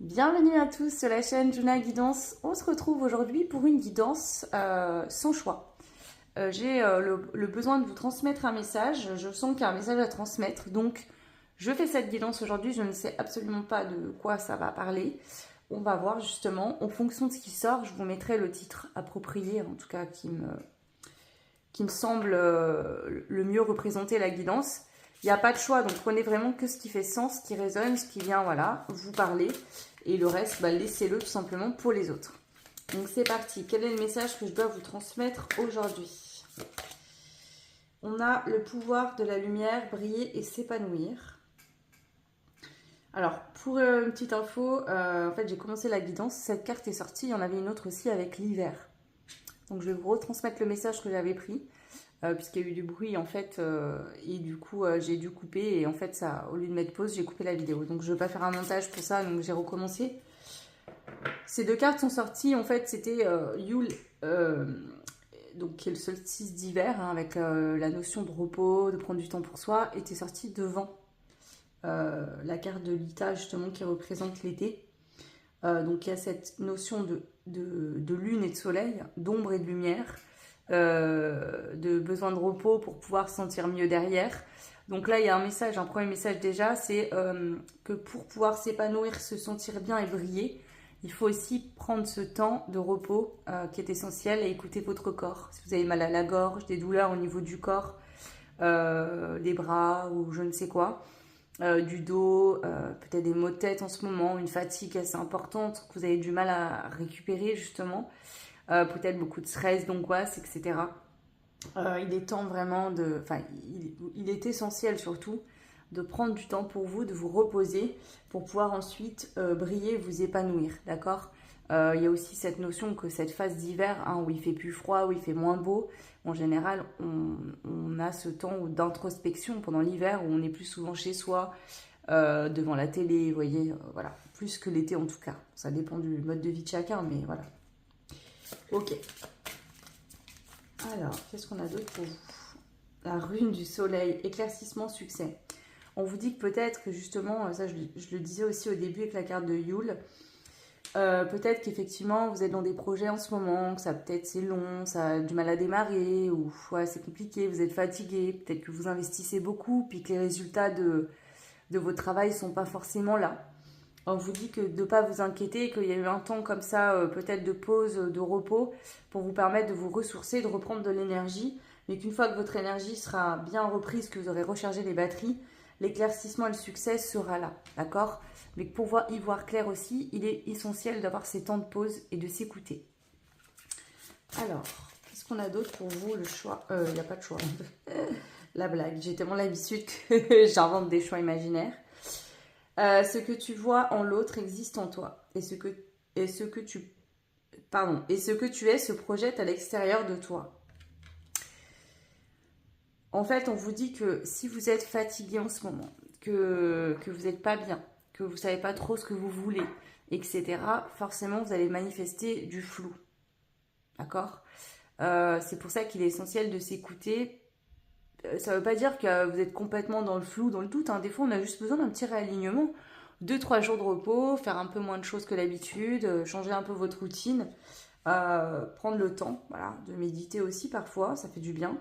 Bienvenue à tous sur la chaîne Juna Guidance. On se retrouve aujourd'hui pour une guidance sans choix. J'ai le besoin de vous transmettre un message. Je sens qu'il y a un message à transmettre. Donc, je fais cette guidance aujourd'hui. Je ne sais absolument pas de quoi ça va parler. On va voir justement, en fonction de ce qui sort, je vous mettrai le titre approprié, en tout cas qui me semble le mieux représenter la guidance. Il n'y a pas de choix, donc prenez vraiment que ce qui fait sens, ce qui résonne, ce qui vient, voilà, vous parler. Et le reste, laissez-le tout simplement pour les autres. Donc c'est parti. Quel est le message que je dois vous transmettre aujourd'hui? On a le pouvoir de la lumière, briller et s'épanouir. Alors, pour une petite info, en fait, j'ai commencé la guidance. Cette carte est sortie. Il y en avait une autre aussi avec l'hiver. Donc, je vais vous retransmettre le message que j'avais pris. Puisqu'il y a eu du bruit en fait et du coup j'ai dû couper et en fait ça, au lieu de mettre pause, j'ai coupé la vidéo, donc je ne vais pas faire un montage pour ça, donc j'ai recommencé. Ces deux cartes sont sorties, en fait c'était Yule, donc qui est le solstice d'hiver, hein, avec la notion de repos, de prendre du temps pour soi, était sortie devant la carte de Lita justement qui représente l'été. Donc il y a cette notion de lune et de soleil, d'ombre et de lumière, de besoin de repos pour pouvoir se sentir mieux derrière. Donc là, il y a un message, un premier message déjà, c'est que pour pouvoir s'épanouir, se sentir bien et briller, il faut aussi prendre ce temps de repos qui est essentiel et écouter votre corps. Si vous avez mal à la gorge, des douleurs au niveau du corps, des bras ou je ne sais quoi, du dos, peut-être des maux de tête en ce moment, une fatigue assez importante que vous avez du mal à récupérer justement, peut-être beaucoup de stress, d'angoisse, etc. Il est temps vraiment de... Enfin, il est essentiel surtout de prendre du temps pour vous, de vous reposer pour pouvoir ensuite briller, vous épanouir, d'accord? Il y a aussi cette notion que cette phase d'hiver, hein, où il fait plus froid, où il fait moins beau, en général, on a ce temps d'introspection pendant l'hiver où on est plus souvent chez soi, devant la télé, vous voyez, voilà, plus que l'été en tout cas. Ça dépend du mode de vie de chacun, mais voilà. Ok. Alors, qu'est-ce qu'on a d'autre pour vous? La rune du soleil, éclaircissement, succès. On vous dit que peut-être que justement, ça je le disais aussi au début avec la carte de Yule, peut-être qu'effectivement vous êtes dans des projets en ce moment, que ça peut-être c'est long, ça a du mal à démarrer, ou ouais, c'est compliqué, vous êtes fatigué, peut-être que vous investissez beaucoup, puis que les résultats de votre travail ne sont pas forcément là. On vous dit que de ne pas vous inquiéter, qu'il y a eu un temps comme ça, peut-être de pause, de repos, pour vous permettre de vous ressourcer, de reprendre de l'énergie, mais qu'une fois que votre énergie sera bien reprise, que vous aurez rechargé les batteries, l'éclaircissement et le succès sera là, d'accord? Mais pour y voir clair aussi, il est essentiel d'avoir ces temps de pause et de s'écouter. Alors, qu'est-ce qu'on a d'autre pour vous? Le choix, il n'y a pas de choix. La blague, j'ai tellement l'habitude que j'invente des choix imaginaires. Ce que tu vois en l'autre existe en toi. Et ce que tu es se projette à l'extérieur de toi. En fait, on vous dit que si vous êtes fatigué en ce moment, que vous n'êtes pas bien, que vous ne savez pas trop ce que vous voulez, etc., forcément, vous allez manifester du flou. D'accord? C'est pour ça qu'il est essentiel de s'écouter. Ça ne veut pas dire que vous êtes complètement dans le flou, dans le doute, hein. Des fois, on a juste besoin d'un petit réalignement. 2-3 jours de repos, faire un peu moins de choses que d'habitude, changer un peu votre routine, prendre le temps, voilà, de méditer aussi parfois, ça fait du bien.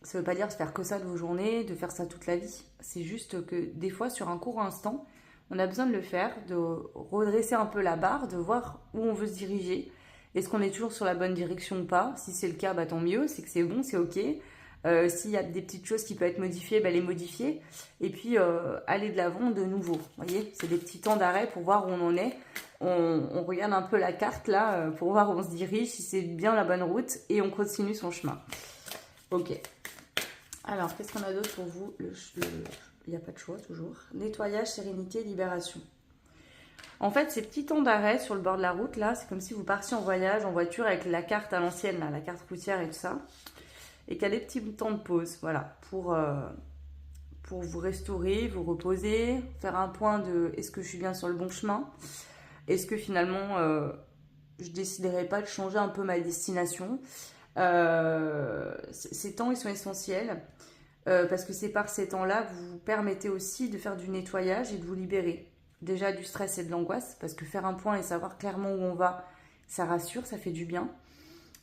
Ça ne veut pas dire de faire que ça de vos journées, de faire ça toute la vie. C'est juste que des fois, sur un court instant, on a besoin de le faire, de redresser un peu la barre, de voir où on veut se diriger. Est-ce qu'on est toujours sur la bonne direction ou pas? Si c'est le cas, tant mieux, c'est que c'est bon, c'est ok. S'il y a des petites choses qui peuvent être modifiées, les modifier. Et puis, aller de l'avant de nouveau. Vous voyez, c'est des petits temps d'arrêt pour voir où on en est. On regarde un peu la carte là, pour voir où on se dirige, si c'est bien la bonne route. Et on continue son chemin. Ok. Alors, qu'est-ce qu'on a d'autre pour vous? Il n'y a pas de choix, toujours. Nettoyage, sérénité, libération. En fait, ces petits temps d'arrêt sur le bord de la route, là, c'est comme si vous partiez en voyage, en voiture, avec la carte à l'ancienne, là, la carte routière et tout ça. Et qu'il y a des petits temps de pause, voilà, pour vous restaurer, vous reposer, faire un point de est-ce que je suis bien sur le bon chemin? Est-ce que finalement, je ne déciderai pas de changer un peu ma destination? Ces temps, ils sont essentiels parce que c'est par ces temps-là que vous vous permettez aussi de faire du nettoyage et de vous libérer. déjà du stress et de l'angoisse, parce que faire un point et savoir clairement où on va, ça rassure, ça fait du bien.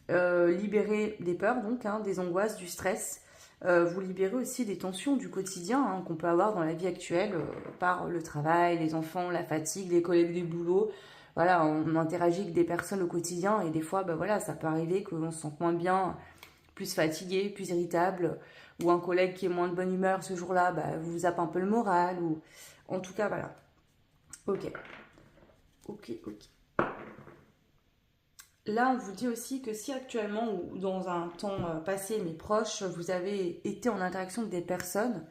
Libérer des peurs, donc, hein, des angoisses, du stress. Vous libérez aussi des tensions du quotidien hein, qu'on peut avoir dans la vie actuelle par le travail, les enfants, la fatigue, les collègues du boulot. Voilà, on interagit avec des personnes au quotidien et des fois, bah, voilà, ça peut arriver qu'on se sente moins bien, plus fatigué, plus irritable, ou un collègue qui est moins de bonne humeur ce jour-là, bah, vous zappe un peu le moral, ou en tout cas, voilà. Ok, ok. Là, on vous dit aussi que si actuellement ou dans un temps passé, mais proche, vous avez été en interaction avec des personnes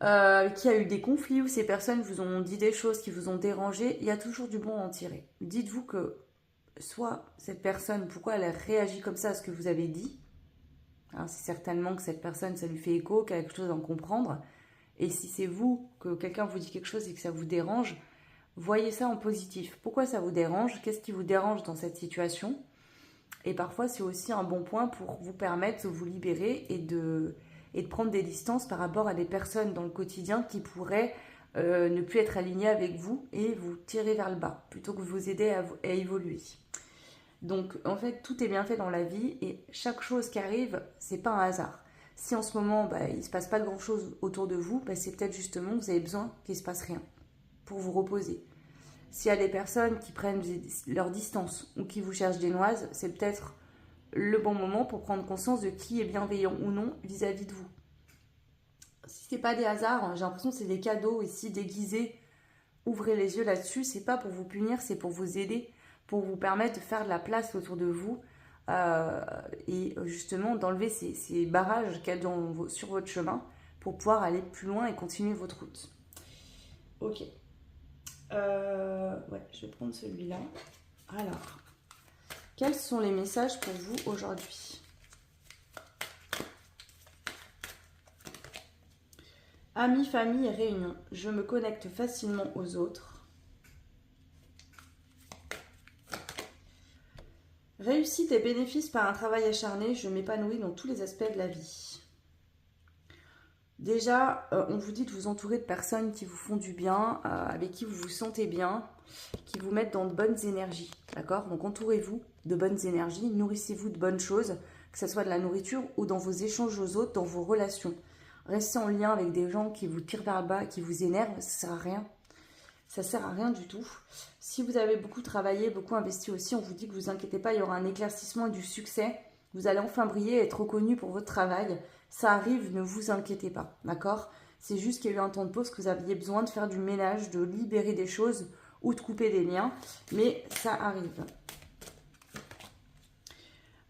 qui a eu des conflits où ces personnes vous ont dit des choses qui vous ont dérangé, il y a toujours du bon à en tirer. Dites-vous que soit cette personne, pourquoi elle a réagi comme ça à ce que vous avez dit, hein, c'est certainement que cette personne, ça lui fait écho, qu'elle a quelque chose à en comprendre. Et si c'est vous, que quelqu'un vous dit quelque chose et que ça vous dérange, voyez ça en positif. Pourquoi ça vous dérange? Qu'est-ce qui vous dérange dans cette situation? Et parfois, c'est aussi un bon point pour vous permettre de vous libérer et de prendre des distances par rapport à des personnes dans le quotidien qui pourraient ne plus être alignées avec vous et vous tirer vers le bas, plutôt que vous aider à évoluer. Donc, en fait, tout est bien fait dans la vie et chaque chose qui arrive, c'est pas un hasard. Si en ce moment, il ne se passe pas grand-chose autour de vous, c'est peut-être justement que vous avez besoin qu'il ne se passe rien pour vous reposer. S'il y a des personnes qui prennent leur distance ou qui vous cherchent des noises, c'est peut-être le bon moment pour prendre conscience de qui est bienveillant ou non vis-à-vis de vous. Si ce n'est pas des hasards, j'ai l'impression que c'est des cadeaux ici déguisés. Ouvrez les yeux là-dessus, c'est pas pour vous punir, c'est pour vous aider, pour vous permettre de faire de la place autour de vous et justement d'enlever ces barrages qu'il y a sur votre chemin pour pouvoir aller plus loin et continuer votre route. Ok. Je vais prendre celui-là. Alors, quels sont les messages pour vous aujourd'hui? Amis, famille et réunion. Je me connecte facilement aux autres. Réussite et bénéfices par un travail acharné. Je m'épanouis dans tous les aspects de la vie. Déjà, on vous dit de vous entourer de personnes qui vous font du bien, avec qui vous vous sentez bien, qui vous mettent dans de bonnes énergies, d'accord? Donc entourez-vous de bonnes énergies, nourrissez-vous de bonnes choses, que ce soit de la nourriture ou dans vos échanges aux autres, dans vos relations. Restez en lien avec des gens qui vous tirent vers le bas, qui vous énervent, ça sert à rien. Ça sert à rien du tout. Si vous avez beaucoup travaillé, beaucoup investi aussi, on vous dit que vous inquiétez pas, il y aura un éclaircissement et du succès. Vous allez enfin briller, être reconnu pour votre travail. Ça arrive, ne vous inquiétez pas, d'accord? C'est juste qu'il y a eu un temps de pause, que vous aviez besoin de faire du ménage, de libérer des choses ou de couper des liens, mais ça arrive.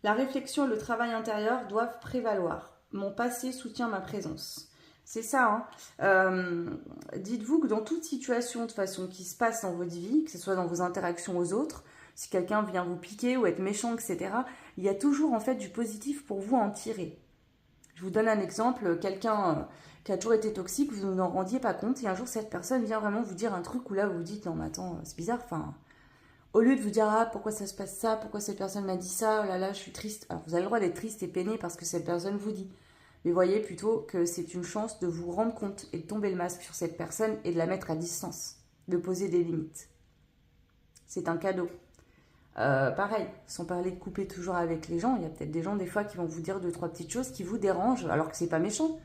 La réflexion et le travail intérieur doivent prévaloir. Mon passé soutient ma présence. C'est ça, hein. Dites-vous que dans toute situation de façon qui se passe dans votre vie, que ce soit dans vos interactions aux autres, si quelqu'un vient vous piquer ou être méchant, etc., il y a toujours en fait du positif pour vous en tirer. Je vous donne un exemple, quelqu'un qui a toujours été toxique, vous n'en rendiez pas compte, et un jour cette personne vient vraiment vous dire un truc où là vous vous dites, non mais attends, c'est bizarre, enfin, au lieu de vous dire, ah pourquoi ça se passe ça, pourquoi cette personne m'a dit ça, oh là là je suis triste, alors vous avez le droit d'être triste et peiné parce que cette personne vous dit, mais voyez plutôt que c'est une chance de vous rendre compte et de tomber le masque sur cette personne et de la mettre à distance, de poser des limites. C'est un cadeau. Pareil, sans parler de couper toujours avec les gens, il y a peut-être des gens des fois qui vont vous dire 2-3 petites choses qui vous dérangent, alors que c'est pas méchant,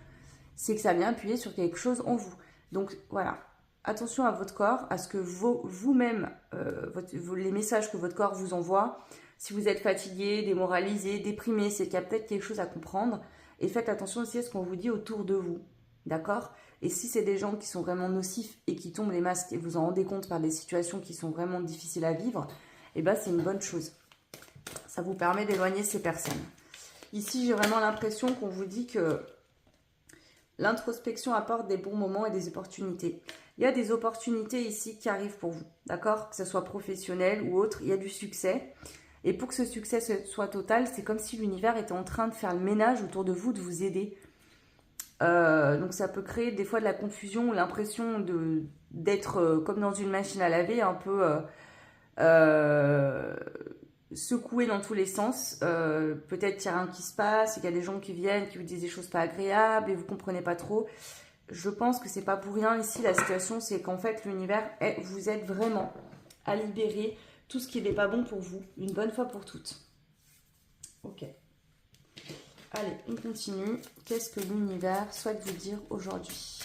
c'est que ça vient appuyer sur quelque chose en vous. Donc voilà, attention à votre corps, à ce que vous-même, les messages que votre corps vous envoie, si vous êtes fatigué, démoralisé, déprimé, c'est qu'il y a peut-être quelque chose à comprendre, et faites attention aussi à ce qu'on vous dit autour de vous, d'accord? Et si c'est des gens qui sont vraiment nocifs et qui tombent les masques et vous en rendez compte par des situations qui sont vraiment difficiles à vivre, eh ben, c'est une bonne chose. Ça vous permet d'éloigner ces personnes. Ici, j'ai vraiment l'impression qu'on vous dit que l'introspection apporte des bons moments et des opportunités. Il y a des opportunités ici qui arrivent pour vous, d'accord? Que ce soit professionnel ou autre, il y a du succès. Et pour que ce succès soit total, c'est comme si l'univers était en train de faire le ménage autour de vous, de vous aider. Donc ça peut créer des fois de la confusion ou l'impression d'être comme dans une machine à laver, un peu... secoué dans tous les sens, peut-être qu'il y a rien qui se passe, il y a des gens qui viennent, qui vous disent des choses pas agréables et vous comprenez pas trop. je pense que c'est pas pour rien ici la situation, c'est qu'en fait l'univers vous aide vraiment à libérer tout ce qui n'est pas bon pour vous, une bonne fois pour toutes. Ok. Allez, on continue. Qu'est-ce que l'univers souhaite vous dire aujourd'hui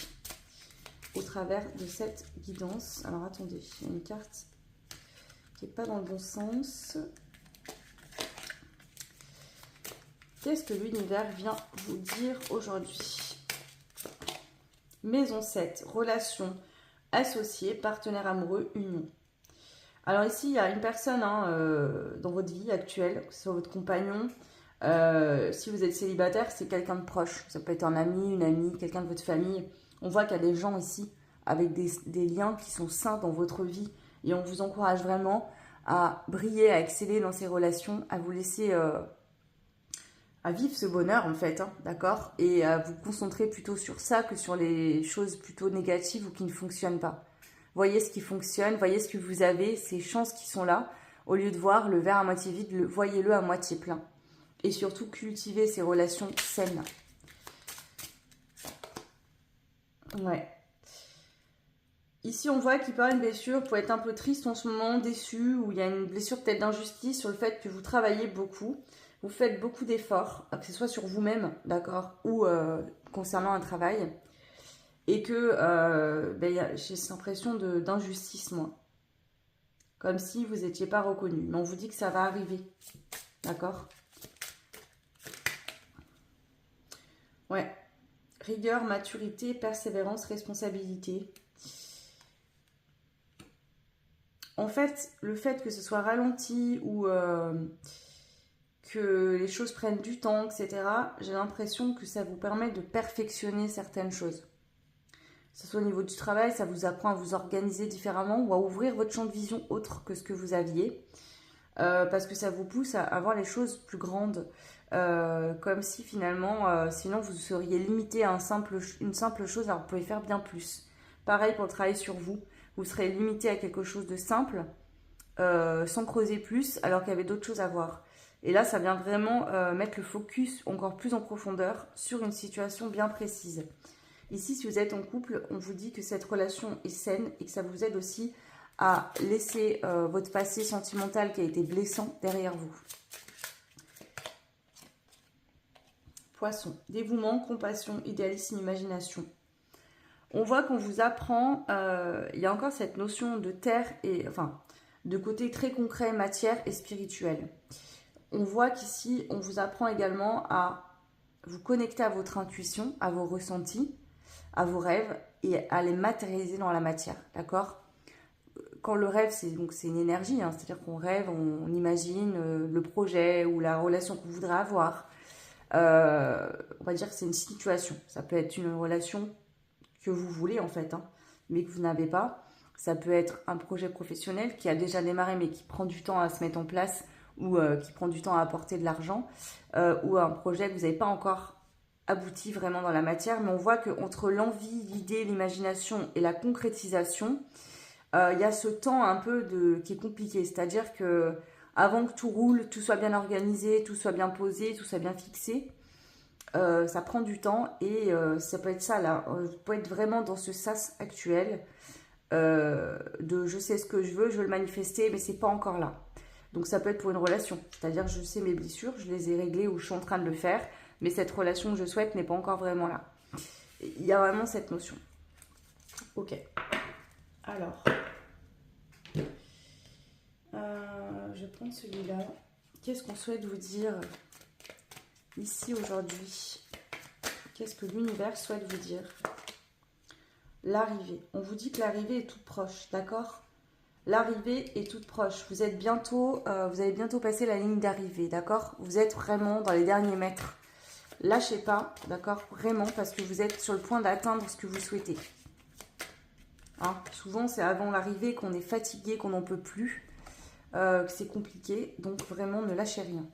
au travers de cette guidance? Alors attendez, il y a une carte qui n'est pas dans le bon sens. Qu'est-ce que l'univers vient vous dire aujourd'hui? Maison 7, relation, associé, partenaire amoureux, union. Alors ici, il y a une personne dans votre vie actuelle, que ce soit votre compagnon. Si vous êtes célibataire, c'est quelqu'un de proche. Ça peut être un ami, une amie, quelqu'un de votre famille. On voit qu'il y a des gens ici avec des liens qui sont sains dans votre vie. Et on vous encourage vraiment à briller, à exceller dans ces relations, à vous laisser... à vivre ce bonheur en fait, hein, d'accord? Et à vous concentrer plutôt sur ça que sur les choses plutôt négatives ou qui ne fonctionnent pas. Voyez ce qui fonctionne, voyez ce que vous avez, ces chances qui sont là. Au lieu de voir le verre à moitié vide, voyez-le à moitié plein. Et surtout, cultivez ces relations saines. Ouais. Ici, on voit qu'il peut y avoir une blessure, pour être un peu triste en ce moment, déçu, ou il y a une blessure peut-être d'injustice sur le fait que vous travaillez beaucoup. Vous faites beaucoup d'efforts, que ce soit sur vous-même, d'accord, ou concernant un travail. Et que j'ai cette impression d'injustice, moi. Comme si vous n'étiez pas reconnu. Mais on vous dit que ça va arriver. D'accord? Ouais. Rigueur, maturité, persévérance, responsabilité. En fait, le fait que ce soit ralenti ou que les choses prennent du temps, etc., j'ai l'impression que ça vous permet de perfectionner certaines choses. Que ce soit au niveau du travail, ça vous apprend à vous organiser différemment ou à ouvrir votre champ de vision autre que ce que vous aviez. Parce que ça vous pousse à voir les choses plus grandes. Comme si finalement, sinon vous seriez limité à une simple chose, alors vous pouvez faire bien plus. Pareil pour le travail sur vous. Vous serez limité à quelque chose de simple, sans creuser plus, alors qu'il y avait d'autres choses à voir. Et là, ça vient vraiment mettre le focus encore plus en profondeur sur une situation bien précise. Ici, si vous êtes en couple, on vous dit que cette relation est saine et que ça vous aide aussi à laisser votre passé sentimental qui a été blessant derrière vous. Poisson, dévouement, compassion, idéalisme, imagination. On voit qu'on vous apprend, il y a encore cette notion de terre et enfin de côté très concret, matière et spirituel. On voit qu'ici, on vous apprend également à vous connecter à votre intuition, à vos ressentis, à vos rêves et à les matérialiser dans la matière, d'accord? Quand le rêve, c'est une énergie, hein, c'est-à-dire qu'on rêve, on imagine le projet ou la relation qu'on voudrait avoir. On va dire que c'est une situation. Ça peut être une relation que vous voulez en fait, hein, mais que vous n'avez pas. Ça peut être un projet professionnel qui a déjà démarré mais qui prend du temps à se mettre en place ou qui prend du temps à apporter de l'argent, ou un projet que vous n'avez pas encore abouti vraiment dans la matière, mais on voit qu'entre l'envie, l'idée, l'imagination et la concrétisation, il y a ce temps un peu qui est compliqué, c'est-à-dire que avant que tout roule, tout soit bien organisé, tout soit bien posé, tout soit bien fixé, ça prend du temps et ça peut être ça là, vous pouvez être vraiment dans ce sas actuel de je sais ce que je veux le manifester, mais c'est pas encore là. Donc ça peut être pour une relation, c'est-à-dire je sais mes blessures, je les ai réglées ou je suis en train de le faire, mais cette relation que je souhaite n'est pas encore vraiment là. Il y a vraiment cette notion. Ok. Alors, je prends celui-là. Qu'est-ce qu'on souhaite vous dire ici aujourd'hui? Qu'est-ce que l'univers souhaite vous dire? L'arrivée. On vous dit que l'arrivée est toute proche, d'accord? L'arrivée est toute proche. Vous allez bientôt passer la ligne d'arrivée, d'accord? Vous êtes vraiment dans les derniers mètres. Lâchez pas, d'accord? Vraiment, parce que vous êtes sur le point d'atteindre ce que vous souhaitez. Hein? Souvent, c'est avant l'arrivée qu'on est fatigué, qu'on n'en peut plus, que c'est compliqué. Donc, vraiment, ne lâchez rien.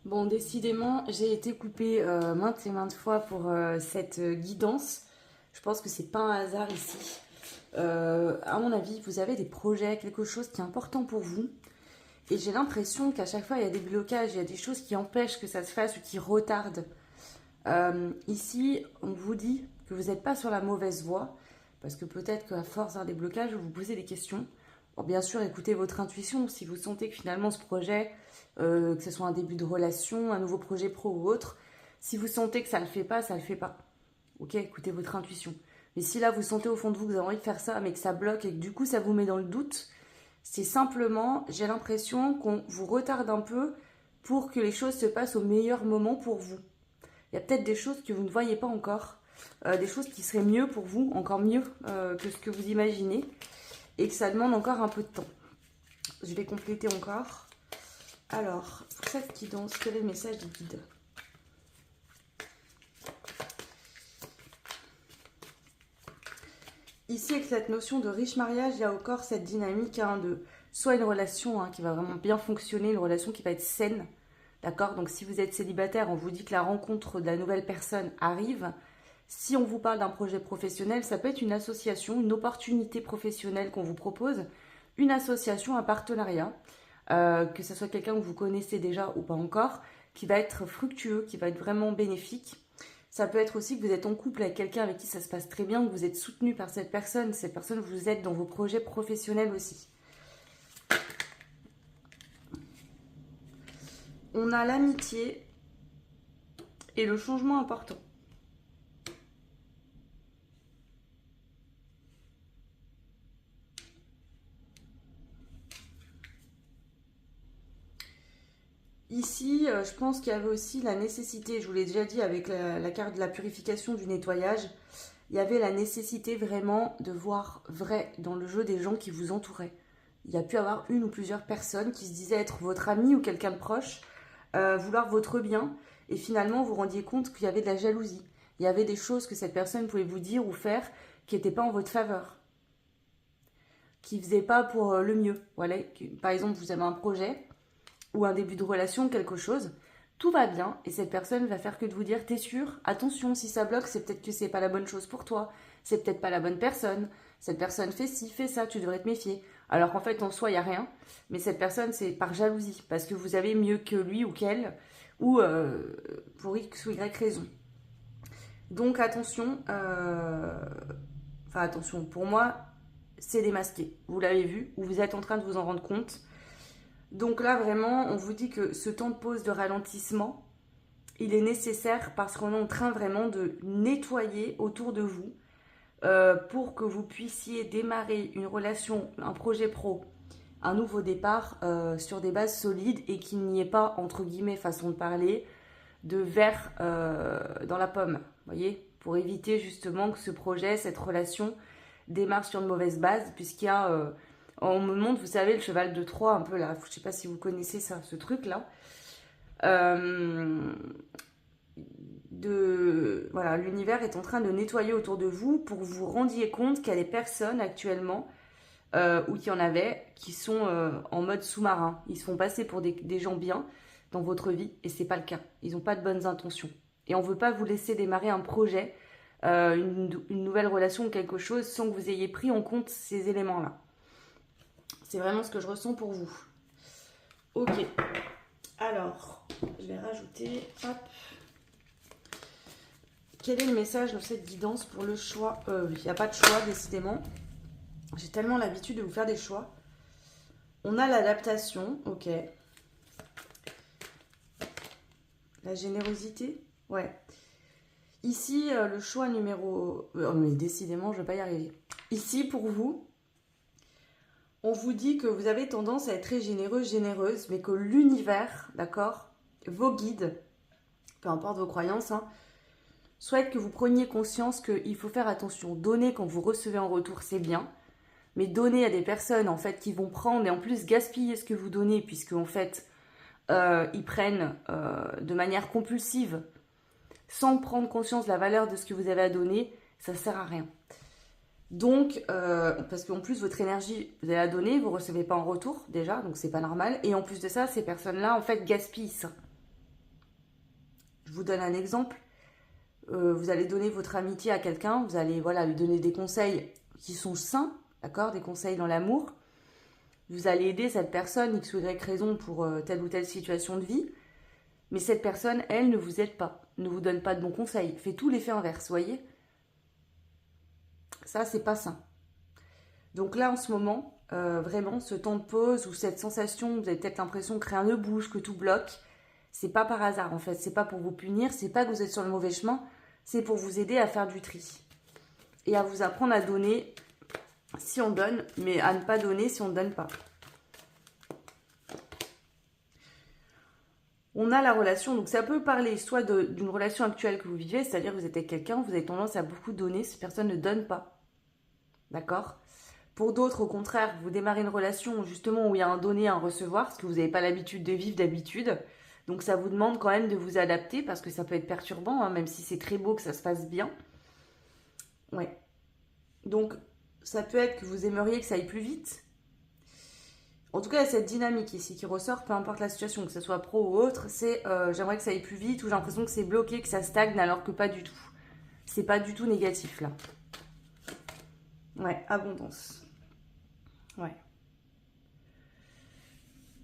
Bon, décidément, j'ai été coupée maintes et maintes fois pour cette guidance. Je pense que c'est pas un hasard ici. À mon avis, vous avez des projets, quelque chose qui est important pour vous. Et j'ai l'impression qu'à chaque fois, il y a des blocages, il y a des choses qui empêchent que ça se fasse ou qui retardent. Ici, on vous dit que vous n'êtes pas sur la mauvaise voie, parce que peut-être qu'à force d'un déblocage, vous vous posez des questions. Bon, bien sûr, écoutez votre intuition. Si vous sentez que finalement ce projet, que ce soit un début de relation, un nouveau projet pro ou autre, si vous sentez que ça ne le fait pas, ça ne le fait pas. Ok, écoutez votre intuition. Mais si là, vous sentez au fond de vous que vous avez envie de faire ça, mais que ça bloque et que du coup, ça vous met dans le doute, c'est simplement, j'ai l'impression qu'on vous retarde un peu pour que les choses se passent au meilleur moment pour vous. Il y a peut-être des choses que vous ne voyez pas encore, des choses qui seraient mieux pour vous, encore mieux que ce que vous imaginez, et que ça demande encore un peu de temps. Je vais compléter encore. Alors, pour cette guidance, quel est le message du guide ? Ici, avec cette notion de riche mariage, il y a encore cette dynamique de soit une relation qui va vraiment bien fonctionner, une relation qui va être saine. D'accord? Donc si vous êtes célibataire, on vous dit que la rencontre de la nouvelle personne arrive. Si on vous parle d'un projet professionnel, ça peut être une association, une opportunité professionnelle qu'on vous propose, une association, un partenariat, que ce soit quelqu'un que vous connaissez déjà ou pas encore, qui va être fructueux, qui va être vraiment bénéfique. Ça peut être aussi que vous êtes en couple avec quelqu'un avec qui ça se passe très bien, que vous êtes soutenu par cette personne vous aide dans vos projets professionnels aussi. On a l'amitié et le changement important. Ici, je pense qu'il y avait aussi la nécessité, je vous l'ai déjà dit avec la carte de la purification du nettoyage, il y avait la nécessité vraiment de voir vrai dans le jeu des gens qui vous entouraient. Il y a pu avoir une ou plusieurs personnes qui se disaient être votre ami ou quelqu'un de proche, vouloir votre bien, et finalement vous rendiez compte qu'il y avait de la jalousie. Il y avait des choses que cette personne pouvait vous dire ou faire qui n'étaient pas en votre faveur, qui ne faisaient pas pour le mieux. Voilà. Par exemple, vous avez un projet ou un début de relation, quelque chose, tout va bien, et cette personne va faire que de vous dire, t'es sûr, attention, si ça bloque, c'est peut-être que c'est pas la bonne chose pour toi, c'est peut-être pas la bonne personne, cette personne fait ci, fait ça, tu devrais te méfier. Alors qu'en fait, en soi, il n'y a rien, mais cette personne, c'est par jalousie, parce que vous avez mieux que lui ou qu'elle, ou pour X ou Y raison. Donc attention, attention, pour moi, c'est démasqué, vous l'avez vu, ou vous êtes en train de vous en rendre compte. Donc là, vraiment, on vous dit que ce temps de pause, de ralentissement, il est nécessaire parce qu'on est en train vraiment de nettoyer autour de vous pour que vous puissiez démarrer une relation, un projet pro, un nouveau départ sur des bases solides et qu'il n'y ait pas, entre guillemets, façon de parler, de verre dans la pomme, vous voyez, pour éviter justement que ce projet, cette relation démarre sur une mauvaise base puisqu'il y a... on me montre, vous savez, le cheval de Troie, un peu là. Je ne sais pas si vous connaissez ça, ce truc-là. Voilà, l'univers est en train de nettoyer autour de vous pour que vous vous rendiez compte qu'il y a des personnes actuellement, ou qu'il y en avait, qui sont en mode sous-marin. Ils se font passer pour des gens bien dans votre vie, et c'est pas le cas. Ils n'ont pas de bonnes intentions. Et on ne veut pas vous laisser démarrer un projet, une nouvelle relation ou quelque chose, sans que vous ayez pris en compte ces éléments-là. C'est vraiment ce que je ressens pour vous. Ok. Alors, je vais rajouter... Hop. Quel est le message de cette guidance pour le choix ? Il n'y a pas de choix, décidément. J'ai tellement l'habitude de vous faire des choix. On a l'adaptation. Ok. La générosité. Ouais. Ici, le choix numéro... Oh, mais décidément, je ne vais pas y arriver. Ici, pour vous... On vous dit que vous avez tendance à être très généreuse, mais que l'univers, d'accord, vos guides, peu importe vos croyances, souhaitent que vous preniez conscience qu'il faut faire attention. Donner quand vous recevez en retour, c'est bien, mais donner à des personnes en fait qui vont prendre et en plus gaspiller ce que vous donnez, puisque en fait ils prennent de manière compulsive, sans prendre conscience de la valeur de ce que vous avez à donner, ça sert à rien. Donc, parce qu'en plus, votre énergie, vous allez la donner, vous ne recevez pas en retour, déjà, donc c'est pas normal. Et en plus de ça, ces personnes-là, en fait, gaspillent ça. Je vous donne un exemple. Vous allez donner votre amitié à quelqu'un, vous allez lui donner des conseils qui sont sains, d'accord, des conseils dans l'amour. Vous allez aider cette personne, X ou Y raison, pour telle ou telle situation de vie. Mais cette personne, elle, ne vous aide pas, ne vous donne pas de bons conseils, fait tout l'effet inverse, vous voyez? Ça, c'est pas sain. Donc là, en ce moment, vraiment, ce temps de pause ou cette sensation, vous avez peut-être l'impression que rien ne bouge, que tout bloque, c'est pas par hasard en fait, c'est pas pour vous punir, c'est pas que vous êtes sur le mauvais chemin, c'est pour vous aider à faire du tri. Et à vous apprendre à donner si on donne, mais à ne pas donner si on ne donne pas. On a la relation, donc ça peut parler soit d'une relation actuelle que vous vivez, c'est-à-dire que vous êtes avec quelqu'un, vous avez tendance à beaucoup donner, si personne ne donne pas. D'accord? Pour d'autres, au contraire, vous démarrez une relation justement où il y a un donner, un recevoir, parce que vous n'avez pas l'habitude de vivre d'habitude. Donc ça vous demande quand même de vous adapter, parce que ça peut être perturbant, hein, même si c'est très beau que ça se passe bien. Ouais. Donc ça peut être que vous aimeriez que ça aille plus vite. En tout cas, il y a cette dynamique ici qui ressort, peu importe la situation, que ce soit pro ou autre, c'est j'aimerais que ça aille plus vite, ou j'ai l'impression que c'est bloqué, que ça stagne, alors que pas du tout. C'est pas du tout négatif là. Ouais, abondance. Ouais.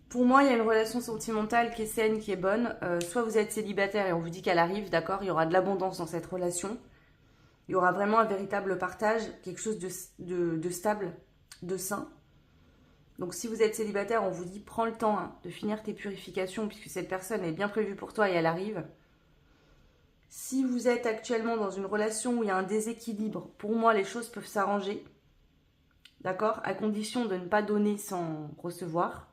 Pour moi, il y a une relation sentimentale qui est saine, qui est bonne. Soit vous êtes célibataire et on vous dit qu'elle arrive, d'accord, il y aura de l'abondance dans cette relation. Il y aura vraiment un véritable partage, quelque chose de stable, de sain. Donc si vous êtes célibataire, on vous dit prends le temps hein, de finir tes purifications puisque cette personne est bien prévue pour toi et elle arrive. Si vous êtes actuellement dans une relation où il y a un déséquilibre, pour moi les choses peuvent s'arranger. D'accord? À condition de ne pas donner sans recevoir.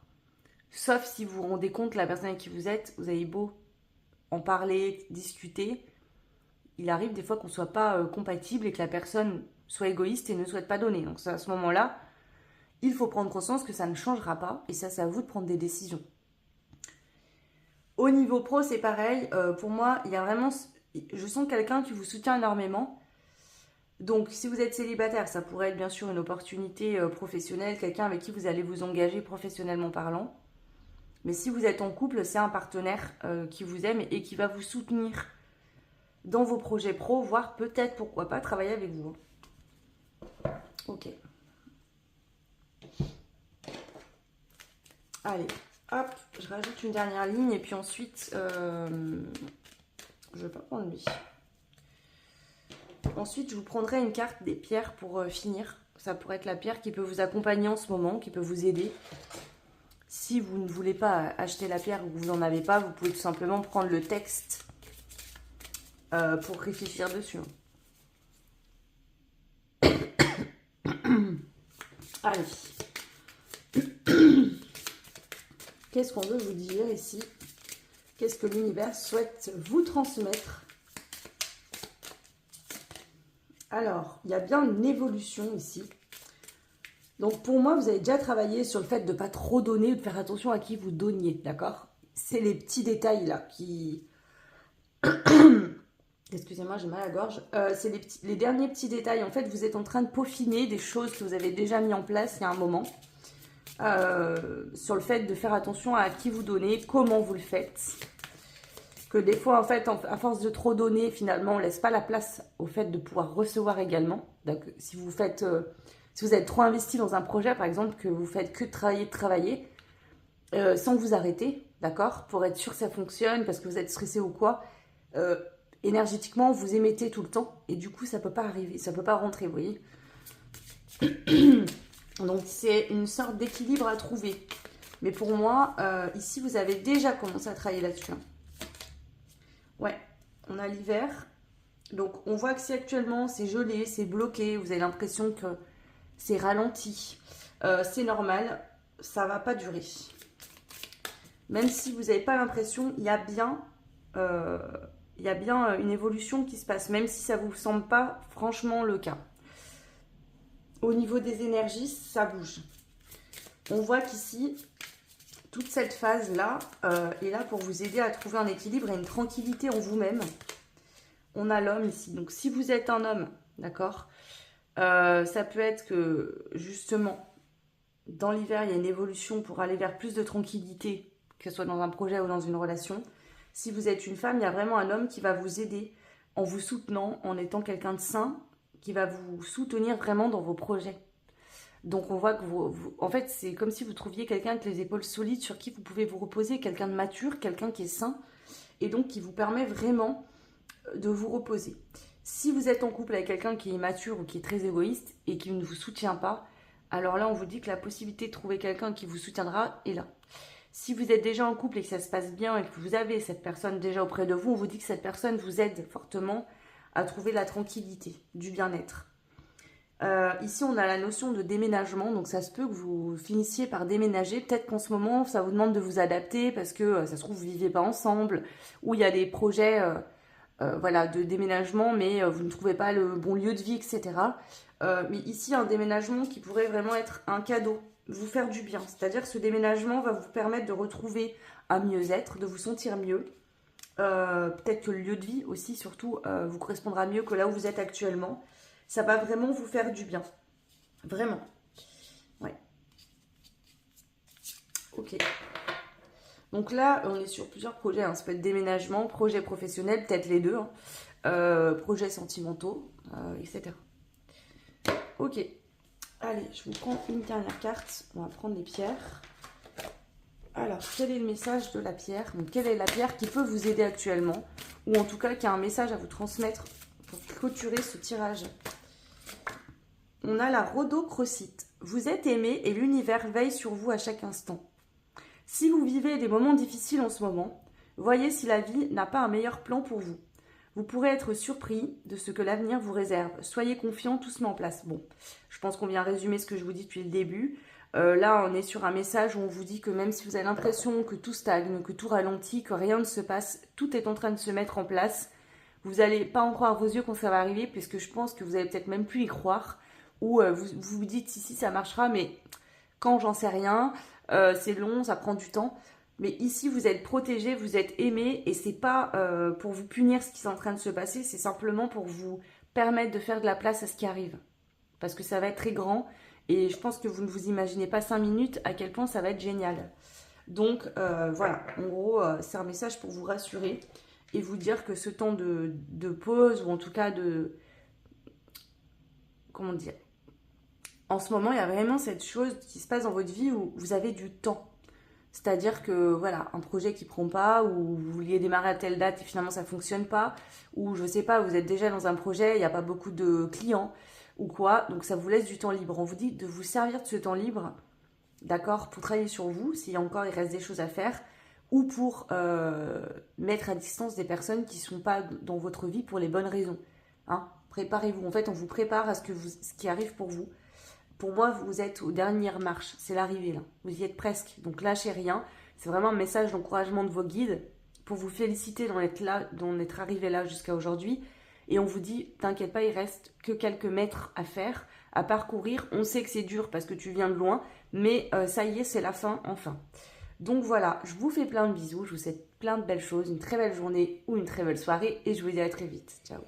Sauf si vous vous rendez compte, la personne avec qui vous êtes, vous avez beau en parler, discuter, il arrive des fois qu'on ne soit pas compatible et que la personne soit égoïste et ne souhaite pas donner. Donc à ce moment-là, il faut prendre conscience que ça ne changera pas et ça, c'est à vous de prendre des décisions. Au niveau pro, c'est pareil. Pour moi, il y a vraiment... Je sens quelqu'un qui vous soutient énormément. Donc, si vous êtes célibataire, ça pourrait être bien sûr une opportunité professionnelle, quelqu'un avec qui vous allez vous engager professionnellement parlant. Mais si vous êtes en couple, c'est un partenaire qui vous aime et qui va vous soutenir dans vos projets pro, voire peut-être, pourquoi pas, travailler avec vous. Ok. Allez, hop, je rajoute une dernière ligne et puis ensuite, je ne vais pas prendre lui. Ensuite, je vous prendrai une carte des pierres pour finir. Ça pourrait être la pierre qui peut vous accompagner en ce moment, qui peut vous aider. Si vous ne voulez pas acheter la pierre ou que vous n'en avez pas, vous pouvez tout simplement prendre le texte pour réfléchir dessus. Allez. Qu'est-ce qu'on veut vous dire ici? Qu'est-ce que l'univers souhaite vous transmettre? Alors, il y a bien une évolution ici. Donc, pour moi, vous avez déjà travaillé sur le fait de ne pas trop donner ou de faire attention à qui vous donniez, d'accord? C'est les petits détails là qui... Excusez-moi, j'ai mal à la gorge. C'est les derniers petits détails. En fait, vous êtes en train de peaufiner des choses que vous avez déjà mis en place il y a un moment. Sur le fait de faire attention à qui vous donnez, comment vous le faites. Que des fois, en fait, à force de trop donner, finalement, on ne laisse pas la place au fait de pouvoir recevoir également. Donc, si vous faites, si vous êtes trop investi dans un projet, par exemple, que vous faites que de travailler, sans vous arrêter, d'accord, pour être sûr que ça fonctionne, parce que vous êtes stressé ou quoi, énergétiquement, vous émettez tout le temps, et du coup, ça ne peut pas arriver, ça ne peut pas rentrer, vous voyez. Donc, c'est une sorte d'équilibre à trouver. Mais pour moi, ici, vous avez déjà commencé à travailler là-dessus. Ouais, on a l'hiver. Donc, on voit que si actuellement, c'est gelé, c'est bloqué, vous avez l'impression que c'est ralenti, c'est normal, ça ne va pas durer. Même si vous n'avez pas l'impression, il y a bien une évolution qui se passe, même si ça ne vous semble pas franchement le cas. Au niveau des énergies, ça bouge. On voit qu'ici, toute cette phase-là est là pour vous aider à trouver un équilibre et une tranquillité en vous-même. On a l'homme ici. Donc, si vous êtes un homme, d'accord, ça peut être que, justement, dans l'hiver, il y a une évolution pour aller vers plus de tranquillité, que ce soit dans un projet ou dans une relation. Si vous êtes une femme, il y a vraiment un homme qui va vous aider en vous soutenant, en étant quelqu'un de sain, qui va vous soutenir vraiment dans vos projets. Donc on voit que en fait, c'est comme si vous trouviez quelqu'un avec les épaules solides sur qui vous pouvez vous reposer, quelqu'un de mature, quelqu'un qui est sain, et donc qui vous permet vraiment de vous reposer. Si vous êtes en couple avec quelqu'un qui est immature ou qui est très égoïste et qui ne vous soutient pas, alors là, on vous dit que la possibilité de trouver quelqu'un qui vous soutiendra est là. Si vous êtes déjà en couple et que ça se passe bien et que vous avez cette personne déjà auprès de vous, on vous dit que cette personne vous aide fortement à trouver la tranquillité, du bien-être. Ici, on a la notion de déménagement, donc ça se peut que vous finissiez par déménager. Peut-être qu'en ce moment, ça vous demande de vous adapter parce que ça se trouve, vous ne vivez pas ensemble, ou il y a des projets voilà, de déménagement, mais vous ne trouvez pas le bon lieu de vie, etc. Mais ici, un déménagement qui pourrait vraiment être un cadeau, vous faire du bien. C'est-à-dire que ce déménagement va vous permettre de retrouver un mieux-être, de vous sentir mieux. Peut-être que le lieu de vie aussi, surtout, vous correspondra mieux que là où vous êtes actuellement. Ça va vraiment vous faire du bien. Vraiment. Ouais. Ok. Donc là, on est sur plusieurs projets. Hein. Ça peut être déménagement, projet professionnel, peut-être les deux. Hein. Projets sentimentaux, etc. Ok. Allez, je vous prends une dernière carte. On va prendre les pierres. Alors, quel est le message de la pierre? Donc, quelle est la pierre qui peut vous aider actuellement? Ou en tout cas, qui a un message à vous transmettre pour clôturer ce tirage? On a la rhodochrosite. Vous êtes aimé et l'univers veille sur vous à chaque instant. Si vous vivez des moments difficiles en ce moment, voyez si la vie n'a pas un meilleur plan pour vous. Vous pourrez être surpris de ce que l'avenir vous réserve. Soyez confiants, tout se met en place. Bon, je pense qu'on vient résumer ce que je vous dis depuis le début. Là, on est sur un message où on vous dit que même si vous avez l'impression que tout stagne, que tout ralentit, que rien ne se passe, tout est en train de se mettre en place. Vous n'allez pas en croire à vos yeux quand ça va arriver, puisque je pense que vous allez peut-être même plus y croire. Ou vous vous dites si ça marchera, mais quand j'en sais rien, c'est long, ça prend du temps. Mais ici, vous êtes protégé, vous êtes aimé, et c'est pas pour vous punir ce qui est en train de se passer, c'est simplement pour vous permettre de faire de la place à ce qui arrive. Parce que ça va être très grand, et je pense que vous ne vous imaginez pas 5 minutes à quel point ça va être génial. Donc voilà, en gros, c'est un message pour vous rassurer et vous dire que ce temps de pause, ou en tout cas de... Comment dire? En ce moment, il y a vraiment cette chose qui se passe dans votre vie où vous avez du temps. C'est-à-dire que, voilà, un projet qui ne prend pas, ou vous vouliez démarrer à telle date et finalement ça ne fonctionne pas, ou je ne sais pas, vous êtes déjà dans un projet, il n'y a pas beaucoup de clients, ou quoi, donc ça vous laisse du temps libre. On vous dit de vous servir de ce temps libre, d'accord, pour travailler sur vous, s'il y a encore, il reste des choses à faire, ou pour mettre à distance des personnes qui ne sont pas dans votre vie pour les bonnes raisons. Hein. Préparez-vous, en fait, on vous prépare à ce qui arrive pour vous. Pour moi, vous êtes aux dernières marches, c'est l'arrivée là, vous y êtes presque, donc lâchez rien. C'est vraiment un message d'encouragement de vos guides pour vous féliciter d'en être là, d'en être arrivé là jusqu'à aujourd'hui. Et on vous dit, t'inquiète pas, il reste que quelques mètres à faire, à parcourir. On sait que c'est dur parce que tu viens de loin, mais ça y est, c'est la fin, enfin. Donc voilà, je vous fais plein de bisous, je vous souhaite plein de belles choses, une très belle journée ou une très belle soirée, et je vous dis à très vite. Ciao.